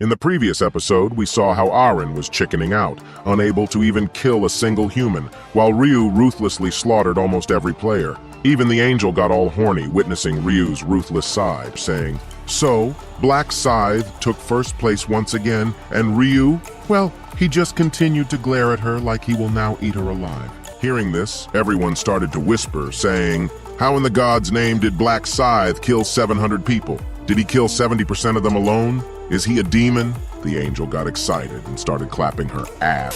In the previous episode, we saw how Aren was chickening out, unable to even kill a single human, while Ryu ruthlessly slaughtered almost every player. Even the angel got all horny witnessing Ryu's ruthless side, saying, "So, Black Scythe took first place once again, and Ryu, well, he just continued to glare at her like he will now eat her alive." Hearing this, everyone started to whisper, saying, "How in the God's name did Black Scythe kill 700 people? Did he kill 70% of them alone? Is he a demon?" The angel got excited and started clapping her ass.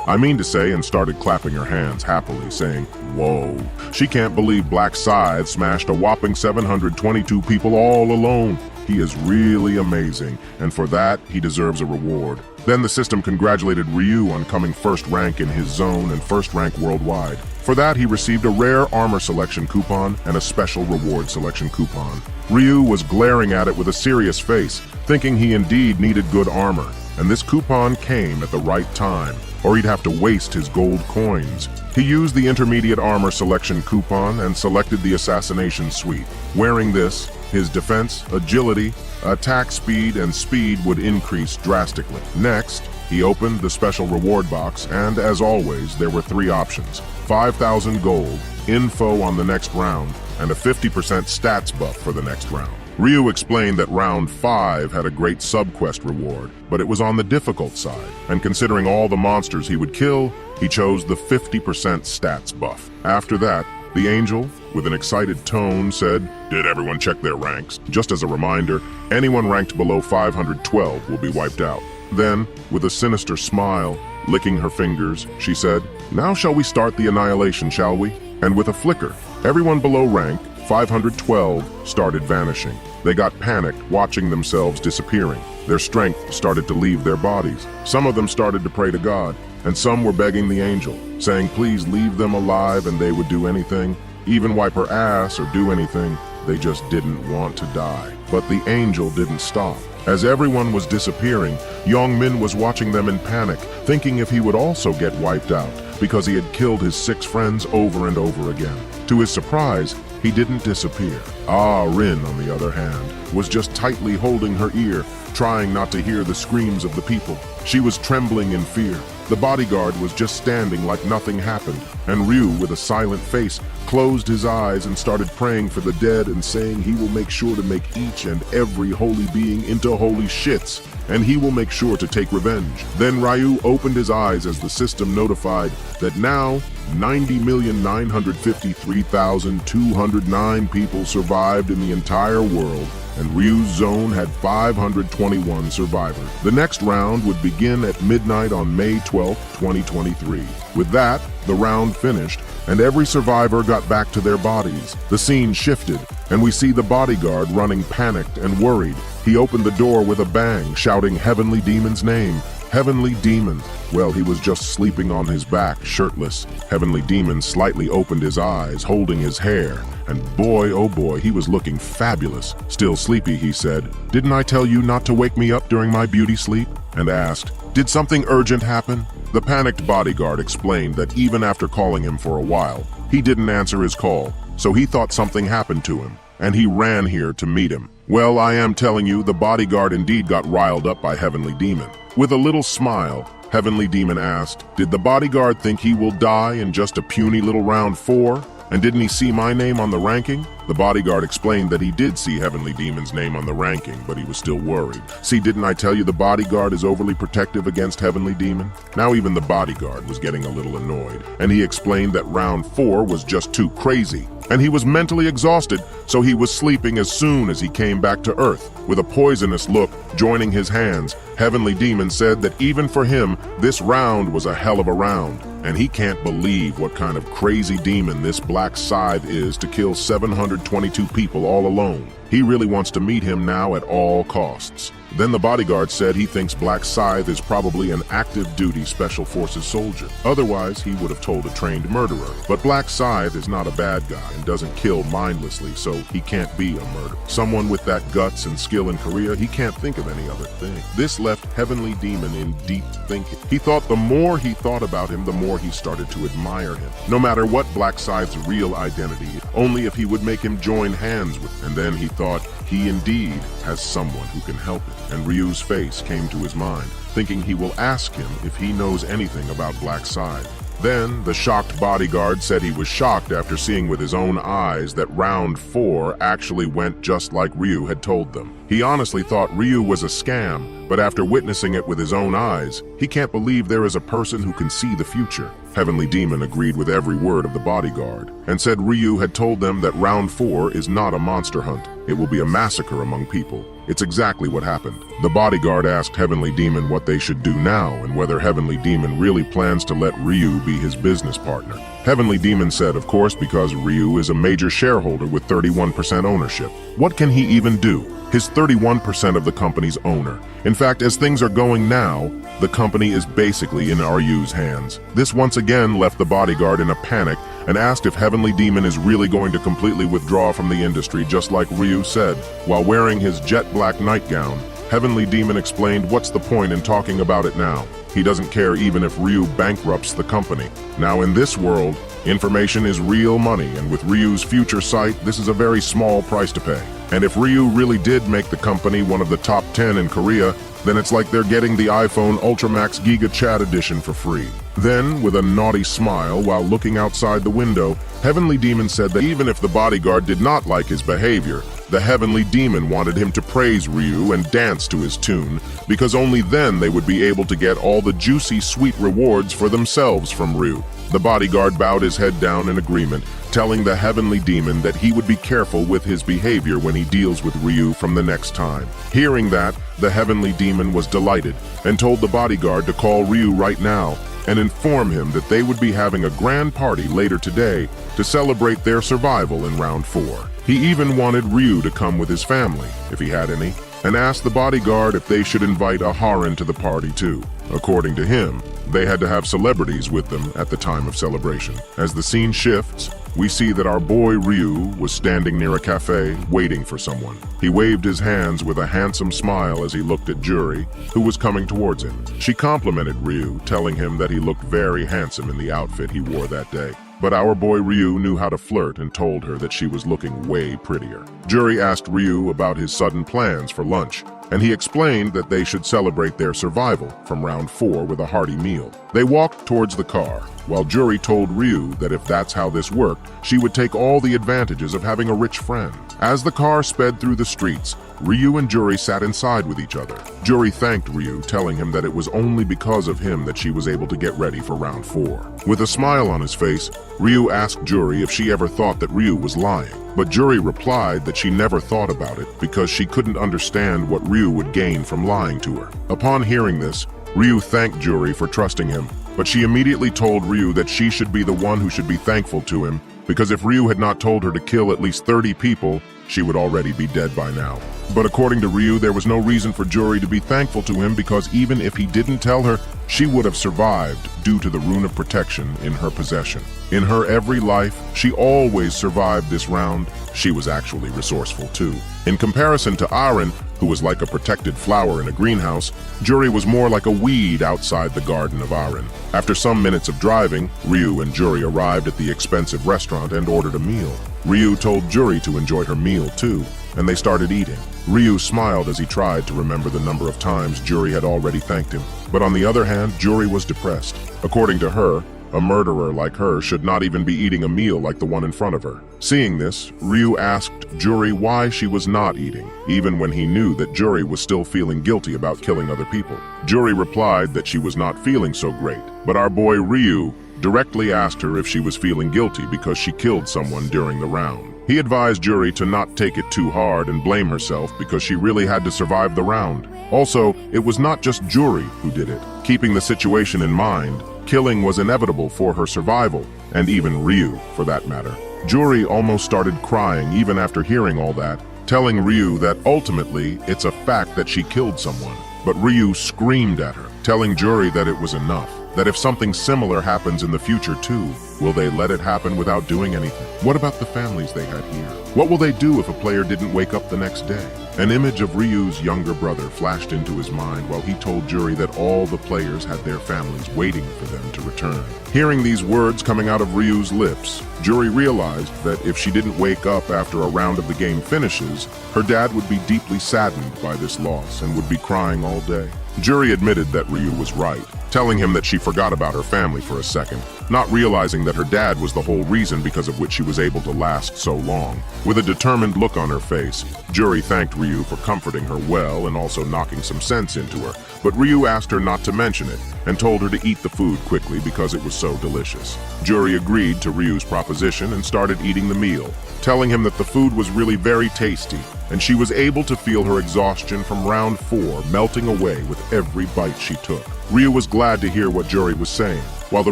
And started clapping her hands happily, saying, "Whoa, she can't believe Black Scythe smashed a whopping 722 people all alone. He is really amazing, and for that, he deserves a reward." Then the system congratulated Ryu on coming first rank in his zone and first rank worldwide. For that, he received a rare armor selection coupon and a special reward selection coupon. Ryu was glaring at it with a serious face, thinking he indeed needed good armor, and this coupon came at the right time, or he'd have to waste his gold coins. He used the intermediate armor selection coupon and selected the assassination suite. Wearing this, his defense, agility, attack speed, and speed would increase drastically. Next, he opened the special reward box, and as always, there were three options: 5,000 gold, info on the next round, and a 50% stats buff for the next round. Ryu explained that round 5 had a great sub-quest reward, but it was on the difficult side, and considering all the monsters he would kill, he chose the 50% stats buff. After that, the angel, with an excited tone, said, "Did everyone check their ranks? Just as a reminder, anyone ranked below 512 will be wiped out." Then, with a sinister smile, licking her fingers, she said, "Now shall we start the annihilation, shall we?" And with a flicker, everyone below rank 512 started vanishing. They got panicked, watching themselves disappearing. Their strength started to leave their bodies. Some of them started to pray to God, and some were begging the angel, saying please leave them alive, and they would do anything, even wipe her ass or do anything. They just didn't want to die. But the angel didn't stop. As everyone was disappearing, Yongmin was watching them in panic, thinking if he would also get wiped out, because he had killed his 6 friends over and over again. To his surprise, he didn't disappear. Rin, on the other hand, was just tightly holding her ear, trying not to hear the screams of the people. She was trembling in fear. The bodyguard was just standing like nothing happened, and Ryu, with a silent face, closed his eyes and started praying for the dead and saying he will make sure to make each and every holy being into holy shits, and he will make sure to take revenge. Then Ryu opened his eyes as the system notified that now 90,953,209 people survived in the entire world, and Ryu's zone had 521 survivors. The next round would begin at midnight on May 12, 2023. With that, the round finished, and every survivor got back to their bodies. The scene shifted, and we see the bodyguard running panicked and worried. He opened the door with a bang, shouting Heavenly Demon's name. Heavenly Demon. Well, he was just sleeping on his back, shirtless. Heavenly Demon slightly opened his eyes, holding his hair, and boy, oh boy, he was looking fabulous. Still sleepy, he said, "Didn't I tell you not to wake me up during my beauty sleep?" And asked, "Did something urgent happen?" The panicked bodyguard explained that even after calling him for a while, he didn't answer his call, so he thought something happened to him, and he ran here to meet him. Well, I am telling you, the bodyguard indeed got riled up by Heavenly Demon. With a little smile, Heavenly Demon asked, "Did the bodyguard think he will die in just a puny little round 4? And didn't he see my name on the ranking?" The bodyguard explained that he did see Heavenly Demon's name on the ranking, but he was still worried. See, didn't I tell you the bodyguard is overly protective against Heavenly Demon? Now even the bodyguard was getting a little annoyed, and he explained that round 4 was just too crazy, and he was mentally exhausted, so he was sleeping as soon as he came back to Earth. With a poisonous look joining his hands, Heavenly Demon said that even for him, this round was a hell of a round, and he can't believe what kind of crazy demon this Black Scythe is to kill 722 people all alone. He really wants to meet him now at all costs. Then the bodyguard said he thinks Black Scythe is probably an active duty Special Forces soldier. Otherwise, he would have told a trained murderer. But Black Scythe is not a bad guy and doesn't kill mindlessly, so he can't be a murderer. Someone with that guts and skill in Korea, he can't think of any other thing. This left Heavenly Demon in deep thinking. He thought the more he thought about him, the more he started to admire him. No matter what Black Scythe's real identity only if he would make him join hands with him. And then he thought he indeed has someone who can help him. And Ryu's face came to his mind, thinking he will ask him if he knows anything about Black Side. Then, the shocked bodyguard said he was shocked after seeing with his own eyes that round 4 actually went just like Ryu had told them. He honestly thought Ryu was a scam, but after witnessing it with his own eyes, he can't believe there is a person who can see the future. Heavenly Demon agreed with every word of the bodyguard, and said Ryu had told them that round 4 is not a monster hunt. It will be a massacre among people. It's exactly what happened. The bodyguard asked Heavenly Demon what they should do now and whether Heavenly Demon really plans to let Ryu be his business partner. Heavenly Demon said, of course, because Ryu is a major shareholder with 31% ownership. What can he even do? He's 31% of the company's owner. In fact, as things are going now, the company is basically in Ryu's hands. This once again left the bodyguard in a panic and asked if Heavenly Demon is really going to completely withdraw from the industry just like Ryu said. While wearing his jet black nightgown, Heavenly Demon explained what's the point in talking about it now. He doesn't care even if Ryu bankrupts the company. Now in this world, information is real money, and with Ryu's future sight, this is a very small price to pay. And if Ryu really did make the company one of the top 10 in Korea, then it's like they're getting the iPhone Ultramax Giga Chat Edition for free. Then, with a naughty smile while looking outside the window, Heavenly Demon said that even if the bodyguard did not like his behavior, the Heavenly Demon wanted him to praise Ryu and dance to his tune, because only then they would be able to get all the juicy, sweet rewards for themselves from Ryu. The bodyguard bowed his head down in agreement, telling the Heavenly Demon that he would be careful with his behavior when he deals with Ryu from the next time. Hearing that, the Heavenly Demon was delighted and told the bodyguard to call Ryu right now and inform him that they would be having a grand party later today to celebrate their survival in round 4. He even wanted Ryu to come with his family, if he had any, and asked the bodyguard if they should invite a Harin to the party too. According to him, they had to have celebrities with them at the time of celebration. As the scene shifts, we see that our boy Ryu was standing near a cafe waiting for someone. He waved his hands with a handsome smile as he looked at Juri, who was coming towards him. She complimented Ryu, telling him that he looked very handsome in the outfit he wore that day. But our boy Ryu knew how to flirt and told her that she was looking way prettier. Juri asked Ryu about his sudden plans for lunch, and he explained that they should celebrate their survival from round 4 with a hearty meal. They walked towards the car, while Juri told Ryu that if that's how this worked, she would take all the advantages of having a rich friend. As the car sped through the streets, Ryu and Juri sat inside with each other. Juri thanked Ryu, telling him that it was only because of him that she was able to get ready for round 4. With a smile on his face, Ryu asked Juri if she ever thought that Ryu was lying. But Juri replied that she never thought about it because she couldn't understand what Ryu would gain from lying to her. Upon hearing this, Ryu thanked Juri for trusting him, but she immediately told Ryu that she should be the one who should be thankful to him, because if Ryu had not told her to kill at least 30 people, she would already be dead by now. But according to Ryu, there was no reason for Juri to be thankful to him because even if he didn't tell her, she would have survived due to the rune of protection in her possession. In her every life, she always survived this round. She was actually resourceful too. In comparison to Aren, who was like a protected flower in a greenhouse, Juri was more like a weed outside the garden of Aren. After some minutes of driving, Ryu and Juri arrived at the expensive restaurant and ordered a meal. Ryu told Juri to enjoy her meal too, and they started eating. Ryu smiled as he tried to remember the number of times Juri had already thanked him. But on the other hand, Juri was depressed. According to her, a murderer like her should not even be eating a meal like the one in front of her. Seeing this, Ryu asked Juri why she was not eating, even when he knew that Juri was still feeling guilty about killing other people. Juri replied that she was not feeling so great, but our boy Ryu directly asked her if she was feeling guilty because she killed someone during the round. He advised Juri to not take it too hard and blame herself because she really had to survive the round. Also, it was not just Juri who did it. Keeping the situation in mind, killing was inevitable for her survival, and even Ryu, for that matter. Juri almost started crying even after hearing all that, telling Ryu that ultimately it's a fact that she killed someone. But Ryu screamed at her, telling Juri that it was enough. that if something similar happens in the future too, will they let it happen without doing anything? What about the families they had here? What will they do if a player didn't wake up the next day? An image of Ryu's younger brother flashed into his mind while he told Juri that all the players had their families waiting for them to return. Hearing these words coming out of Ryu's lips, Juri realized that if she didn't wake up after a round of the game finishes, her dad would be deeply saddened by this loss and would be crying all day. Juri admitted that Ryu was right, telling him that she forgot about her family for a second, not realizing that her dad was the whole reason because of which she was able to last so long. With a determined look on her face, Juri thanked Ryu for comforting her well and also knocking some sense into her, but Ryu asked her not to mention it and told her to eat the food quickly because it was so delicious. Juri agreed to Ryu's proposition and started eating the meal, telling him that the food was really very tasty, and she was able to feel her exhaustion from round 4 melting away with every bite she took. Ryu was glad to hear what Juri was saying, while the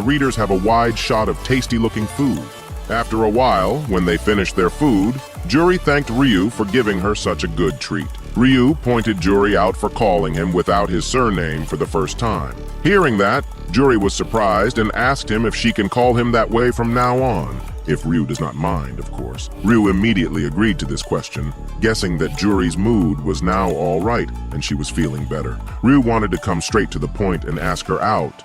readers have a wide shot of tasty-looking food. After a while, when they finished their food, Juri thanked Ryu for giving her such a good treat. Ryu pointed Juri out for calling him without his surname for the first time. Hearing that, Juri was surprised and asked him if she can call him that way from now on. If Ryu does not mind, of course. Ryu immediately agreed to this question, guessing that Juri's mood was now all right and she was feeling better. Ryu wanted to come straight to the point and ask her out.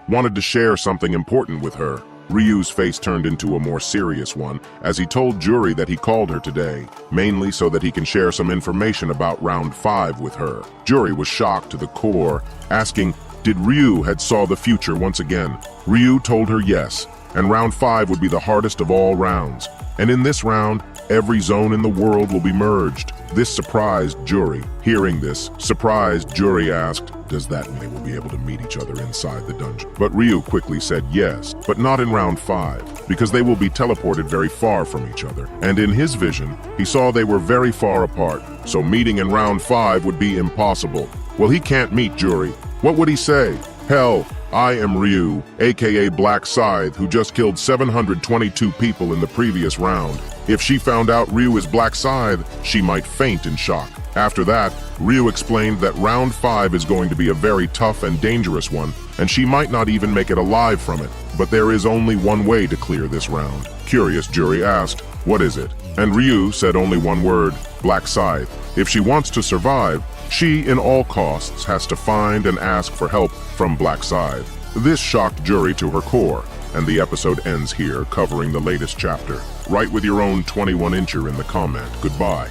Wanted to share something important with her. Ryu's face turned into a more serious one as he told Juri that he called her today, mainly so that he can share some information about round 5 with her. Juri was shocked to the core, asking, did Ryu had saw the future once again? Ryu told her yes, and round 5 would be the hardest of all rounds. And in this round, every zone in the world will be merged. This surprised Juri. Hearing this, surprised Juri asked, does that mean they will be able to meet each other inside the dungeon? But Ryu quickly said yes, but not in round 5, because they will be teleported very far from each other. And in his vision, he saw they were very far apart, so meeting in round 5 would be impossible. Well, he can't meet Juri. What would he say? Hell, I am Ryu, aka Black Scythe, who just killed 722 people in the previous round. If she found out Ryu is Black Scythe, she might faint in shock. After that, Ryu explained that round 5 is going to be a very tough and dangerous one, and she might not even make it alive from it. But there is only one way to clear this round. Curious, Juri asked, what is it? And Ryu said only one word, Black Scythe. If she wants to survive, she, in all costs, has to find and ask for help from Black Scythe. This shocked Juri to her core, and the episode ends here, covering the latest chapter. Write with your own 21-incher in the comment. Goodbye.